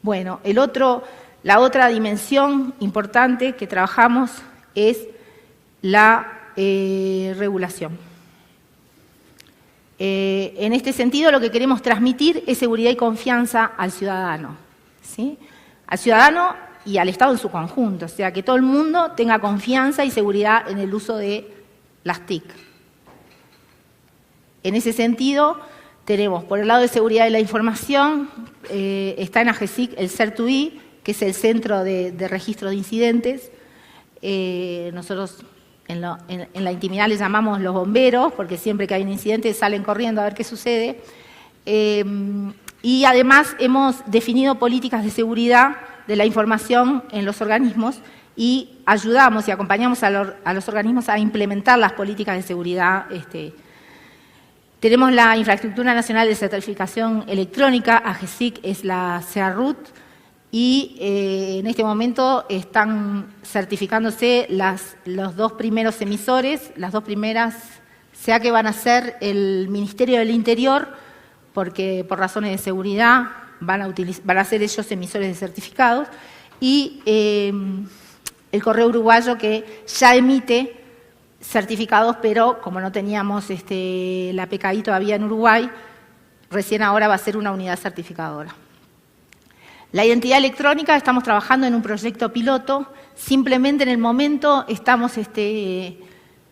Bueno, la otra dimensión importante que trabajamos es la regulación. En este sentido, lo que queremos transmitir es seguridad y confianza al ciudadano, ¿sí? Al ciudadano y al Estado en su conjunto, o sea, que todo el mundo tenga confianza y seguridad en el uso de las TIC. En ese sentido, tenemos por el lado de seguridad de la información, está en AGESIC el CERTUI, que es el Centro de Registro de Incidentes. Nosotros en la intimidad les llamamos los bomberos, porque siempre que hay un incidente salen corriendo a ver qué sucede. Y además hemos definido políticas de seguridad de la información en los organismos y ayudamos y acompañamos a los organismos a implementar las políticas de seguridad. Tenemos la Infraestructura Nacional de Certificación Electrónica, AGESIC es la CEARRUT, y en este momento están certificándose los dos primeros emisores, las dos primeras, sea que van a ser el Ministerio del Interior, porque por razones de seguridad van a ser ellos emisores de certificados, y el Correo Uruguayo, que ya emite certificados, pero como no teníamos la PKI todavía en Uruguay, recién ahora va a ser una unidad certificadora. La identidad electrónica, estamos trabajando en un proyecto piloto, simplemente en el momento estamos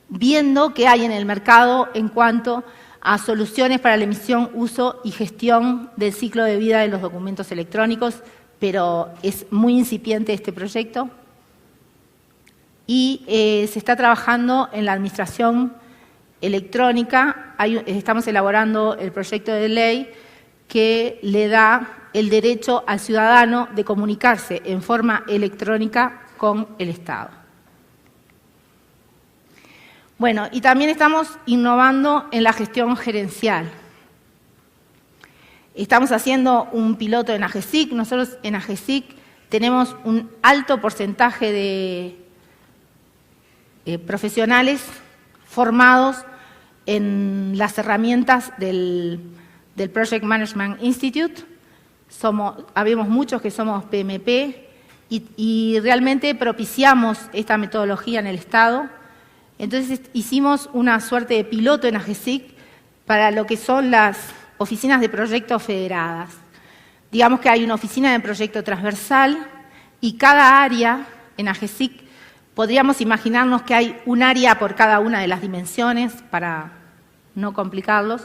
viendo qué hay en el mercado en cuanto a soluciones para la emisión, uso y gestión del ciclo de vida de los documentos electrónicos, pero es muy incipiente este proyecto. Y se está trabajando en la administración electrónica, estamos elaborando el proyecto de ley que le da el derecho al ciudadano de comunicarse en forma electrónica con el Estado. Bueno, y también estamos innovando en la gestión gerencial. Estamos haciendo un piloto en AGESIC. Nosotros en AGESIC tenemos un alto porcentaje de profesionales formados en las herramientas del Project Management Institute. Habemos muchos que somos PMP y realmente propiciamos esta metodología en el Estado. Entonces hicimos una suerte de piloto en AGESIC para lo que son las oficinas de proyectos federadas. Digamos que hay una oficina de proyecto transversal y cada área en AGESIC, podríamos imaginarnos que hay un área por cada una de las dimensiones para no complicarlos.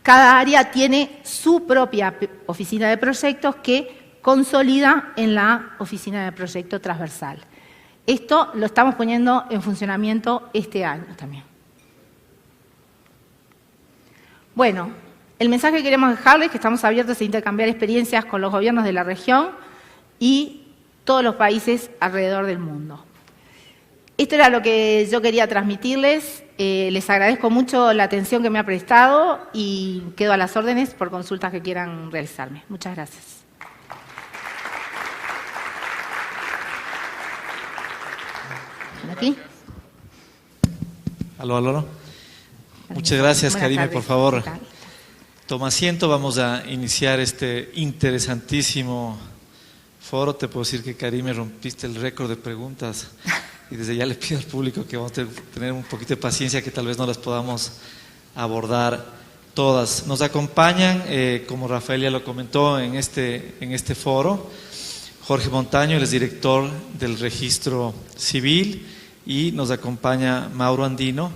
Cada área tiene su propia oficina de proyectos que consolida en la oficina de proyecto transversal. Esto lo estamos poniendo en funcionamiento este año también. Bueno, el mensaje que queremos dejarles es que estamos abiertos a intercambiar experiencias con los gobiernos de la región y todos los países alrededor del mundo. Esto era lo que yo quería transmitirles. Les agradezco mucho la atención que me ha prestado y quedo a las órdenes por consultas que quieran realizarme. Muchas gracias. ¿Aquí? Aló. Muchas gracias, Karime, por favor. Toma asiento, vamos a iniciar este interesantísimo foro. Te puedo decir que, Karime, rompiste el récord de preguntas. Y desde ya le pido al público que vamos a tener un poquito de paciencia, que tal vez no las podamos abordar todas. Nos acompañan, como Rafael ya lo comentó, en este foro, Jorge Montaño, él es director del Registro Civil, y nos acompaña Mauro Andino,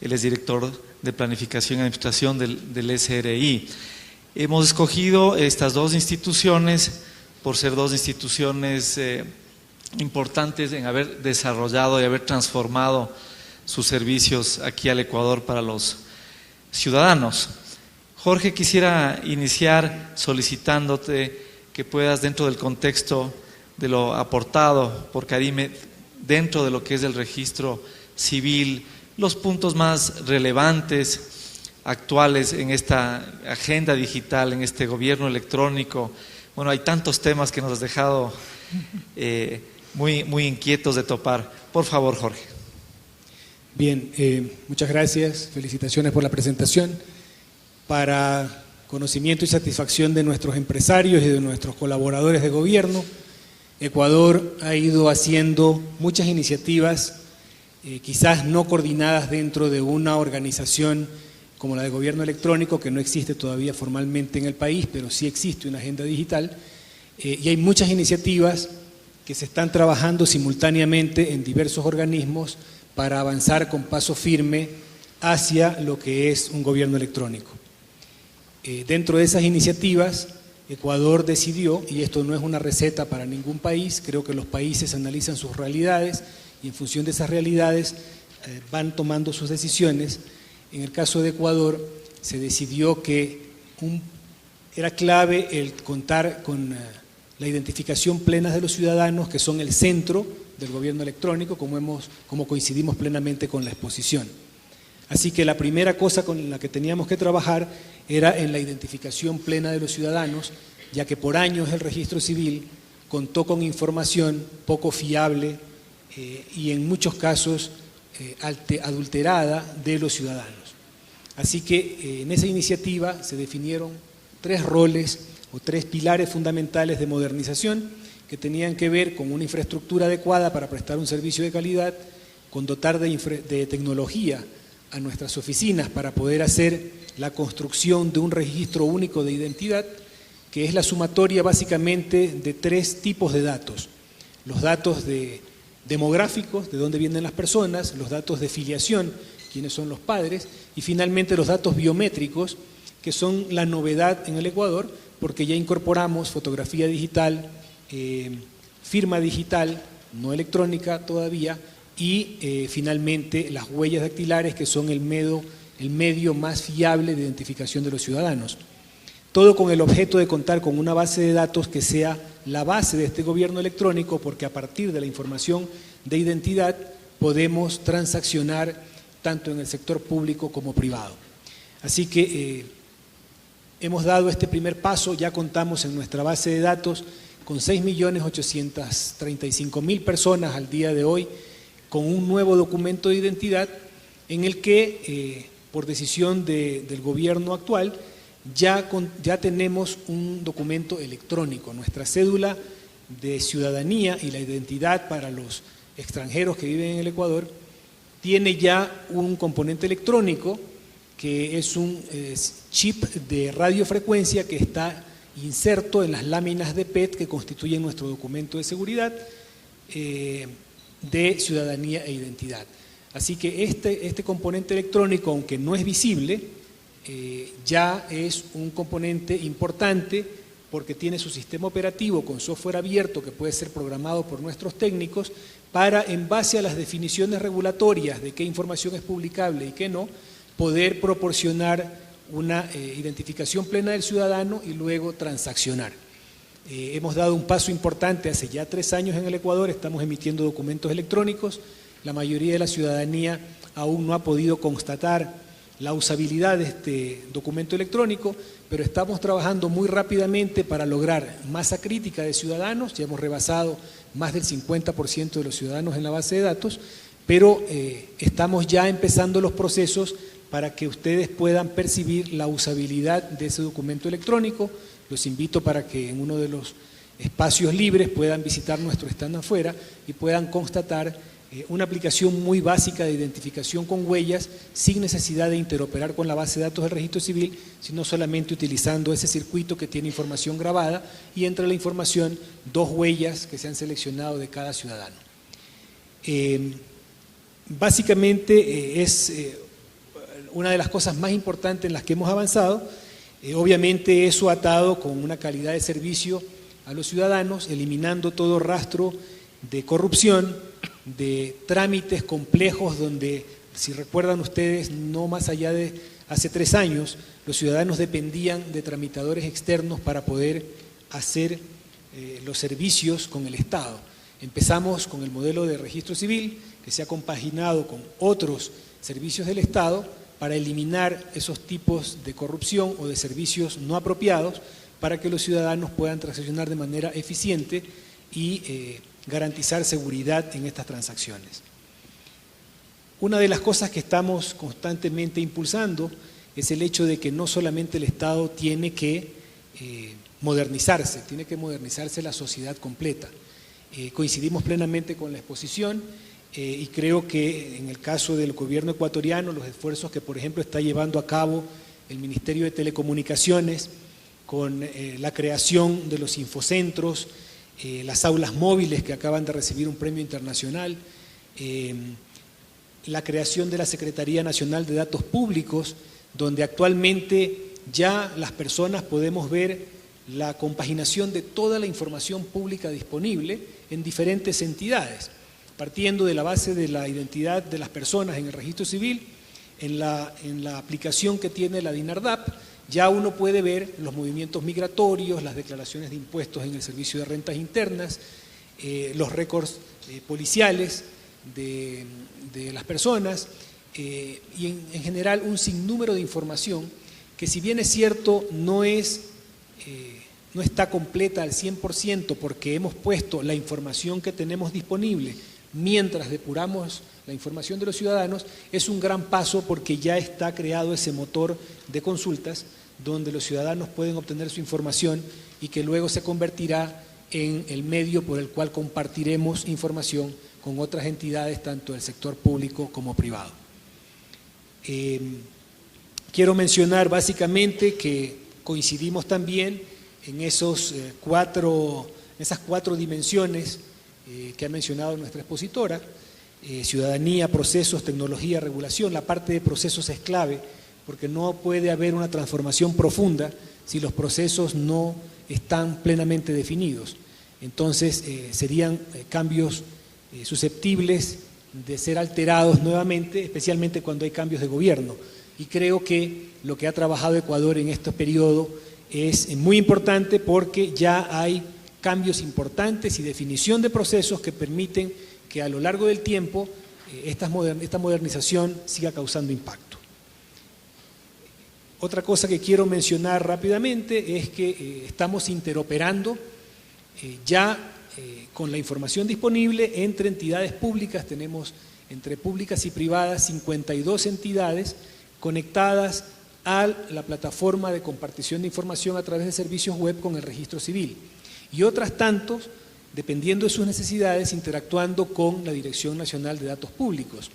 él es director de Planificación y Administración del SRI. Hemos escogido estas dos instituciones por ser dos instituciones importantes en haber desarrollado y haber transformado sus servicios aquí al Ecuador para los ciudadanos. Jorge, quisiera iniciar solicitándote que puedas, dentro del contexto de lo aportado por Karime, dentro de lo que es el registro civil, los puntos más relevantes, actuales en esta agenda digital, en este gobierno electrónico. Bueno, hay tantos temas que nos has dejado muy inquietos de topar. Por favor, Jorge. Bien, muchas gracias, felicitaciones por la presentación. Para conocimiento y satisfacción de nuestros empresarios y de nuestros colaboradores de gobierno, Ecuador ha ido haciendo muchas iniciativas, quizás no coordinadas dentro de una organización como la de gobierno electrónico, que no existe todavía formalmente en el país, pero sí existe una agenda digital, y hay muchas iniciativas que se están trabajando simultáneamente en diversos organismos para avanzar con paso firme hacia lo que es un gobierno electrónico. Dentro de esas iniciativas, Ecuador decidió, y esto no es una receta para ningún país, creo que los países analizan sus realidades y en función de esas realidades van tomando sus decisiones. En el caso de Ecuador se decidió que era clave el contar con la identificación plena de los ciudadanos, que son el centro del gobierno electrónico, como coincidimos plenamente con la exposición. Así que la primera cosa con la que teníamos que trabajar era en la identificación plena de los ciudadanos, ya que por años el registro civil contó con información poco fiable y en muchos casos adulterada de los ciudadanos. Así que en esa iniciativa se definieron 3 roles o 3 pilares fundamentales de modernización que tenían que ver con una infraestructura adecuada para prestar un servicio de calidad, con dotar de tecnología a nuestras oficinas para poder hacer la construcción de un registro único de identidad, que es la sumatoria básicamente de 3 tipos de datos. Los datos demográficos, de dónde vienen las personas, los datos de filiación, quiénes son los padres, y finalmente los datos biométricos, que son la novedad en el Ecuador, porque ya incorporamos fotografía digital, firma digital, no electrónica todavía, y finalmente las huellas dactilares, que son el medio más fiable de identificación de los ciudadanos. Todo con el objeto de contar con una base de datos que sea la base de este gobierno electrónico, porque a partir de la información de identidad podemos transaccionar tanto en el sector público como privado. Así que hemos dado este primer paso, ya contamos en nuestra base de datos con 6.835.000 personas al día de hoy, con un nuevo documento de identidad en el que, por decisión del gobierno actual, ya tenemos un documento electrónico. Nuestra cédula de ciudadanía y la identidad para los extranjeros que viven en el Ecuador tiene ya un componente electrónico que es un chip de radiofrecuencia que está inserto en las láminas de PET que constituyen nuestro documento de seguridad de ciudadanía e identidad. Así que este componente electrónico, aunque no es visible, ya es un componente importante porque tiene su sistema operativo con software abierto que puede ser programado por nuestros técnicos para, en base a las definiciones regulatorias de qué información es publicable y qué no, poder proporcionar una identificación plena del ciudadano y luego transaccionar. Hemos dado un paso importante hace ya 3 años en el Ecuador, estamos emitiendo documentos electrónicos, la mayoría de la ciudadanía aún no ha podido constatar la usabilidad de este documento electrónico, pero estamos trabajando muy rápidamente para lograr masa crítica de ciudadanos, ya hemos rebasado más del 50% de los ciudadanos en la base de datos, pero estamos ya empezando los procesos para que ustedes puedan percibir la usabilidad de ese documento electrónico. Los invito para que en uno de los espacios libres puedan visitar nuestro stand afuera y puedan constatar una aplicación muy básica de identificación con huellas sin necesidad de interoperar con la base de datos del registro civil, sino solamente utilizando ese circuito que tiene información grabada y entre la información 2 huellas que se han seleccionado de cada ciudadano. Básicamente es una de las cosas más importantes en las que hemos avanzado. Obviamente eso atado con una calidad de servicio a los ciudadanos, eliminando todo rastro de corrupción, de trámites complejos donde, si recuerdan ustedes, no más allá de hace 3 años, los ciudadanos dependían de tramitadores externos para poder hacer los servicios con el Estado. Empezamos con el modelo de registro civil, que se ha compaginado con otros servicios del Estado para eliminar esos tipos de corrupción o de servicios no apropiados para que los ciudadanos puedan transaccionar de manera eficiente y garantizar seguridad en estas transacciones. Una de las cosas que estamos constantemente impulsando es el hecho de que no solamente el Estado tiene que modernizarse, tiene que modernizarse la sociedad completa. Coincidimos plenamente con la exposición y creo que en el caso del gobierno ecuatoriano, los esfuerzos que por ejemplo está llevando a cabo el Ministerio de Telecomunicaciones con la creación de los infocentros, las aulas móviles que acaban de recibir un premio internacional, la creación de la Secretaría Nacional de Datos Públicos, donde actualmente ya las personas podemos ver la compaginación de toda la información pública disponible en diferentes entidades, partiendo de la base de la identidad de las personas en el registro civil, en la aplicación que tiene la DINARDAP, ya uno puede ver los movimientos migratorios, las declaraciones de impuestos en el Servicio de Rentas Internas, los récords policiales de las personas y en general un sinnúmero de información que, si bien es cierto, no está completa al 100% porque hemos puesto la información que tenemos disponible mientras depuramos la información de los ciudadanos, es un gran paso porque ya está creado ese motor de consultas donde los ciudadanos pueden obtener su información y que luego se convertirá en el medio por el cual compartiremos información con otras entidades, tanto del sector público como privado. Quiero mencionar básicamente que coincidimos también en esas cuatro dimensiones que ha mencionado nuestra expositora: ciudadanía, procesos, tecnología, regulación. La parte de procesos es clave porque no puede haber una transformación profunda si los procesos no están plenamente definidos. Entonces serían cambios susceptibles de ser alterados nuevamente, especialmente cuando hay cambios de gobierno. Y creo que lo que ha trabajado Ecuador en este periodo es muy importante porque ya hay cambios importantes y definición de procesos que permiten que a lo largo del tiempo esta modernización siga causando impacto. Otra cosa que quiero mencionar rápidamente es que estamos interoperando con la información disponible entre entidades públicas. Tenemos entre públicas y privadas 52 entidades conectadas a la plataforma de compartición de información a través de servicios web con el registro civil, y otras tantos, dependiendo de sus necesidades, interactuando con la Dirección Nacional de Datos Públicos.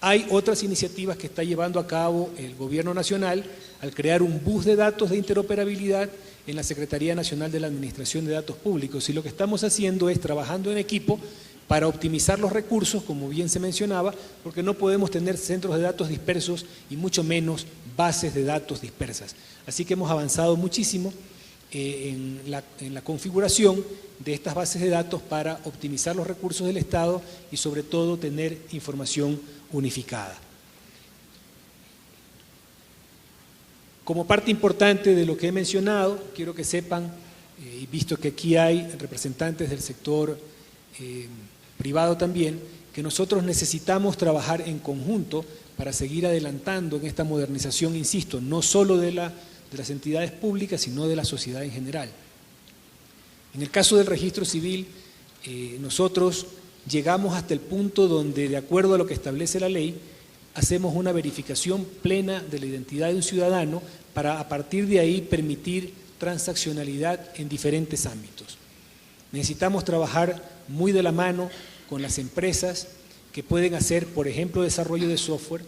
Hay otras iniciativas que está llevando a cabo el Gobierno Nacional al crear un bus de datos de interoperabilidad en la Secretaría Nacional de la Administración de Datos Públicos, y lo que estamos haciendo es trabajando en equipo para optimizar los recursos, como bien se mencionaba, porque no podemos tener centros de datos dispersos y mucho menos bases de datos dispersas. Así que hemos avanzado muchísimo en la configuración de estas bases de datos para optimizar los recursos del Estado y sobre todo tener información unificada. Como parte importante de lo que he mencionado, quiero que sepan, y visto que aquí hay representantes del sector privado también, que nosotros necesitamos trabajar en conjunto para seguir adelantando en esta modernización, insisto, no solo de las entidades públicas, sino de la sociedad en general. En el caso del registro civil, nosotros llegamos hasta el punto donde, de acuerdo a lo que establece la ley, hacemos una verificación plena de la identidad de un ciudadano para, a partir de ahí, permitir transaccionalidad en diferentes ámbitos. Necesitamos trabajar muy de la mano con las empresas que pueden hacer, por ejemplo, desarrollo de software,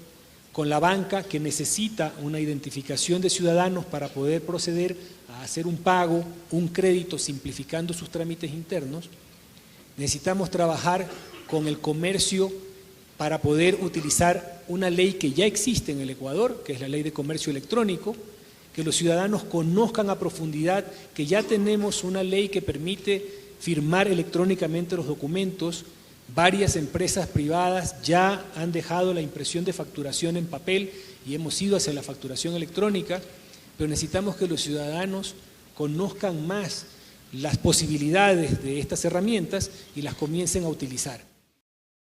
con la banca que necesita una identificación de ciudadanos para poder proceder a hacer un pago, un crédito, simplificando sus trámites internos. Necesitamos trabajar con el comercio para poder utilizar una ley que ya existe en el Ecuador, que es la Ley de Comercio Electrónico, que los ciudadanos conozcan a profundidad que ya tenemos una ley que permite firmar electrónicamente los documentos. Varias empresas privadas ya han dejado la impresión de facturación en papel y hemos ido hacia la facturación electrónica, pero necesitamos que los ciudadanos conozcan más las posibilidades de estas herramientas y las comiencen a utilizar.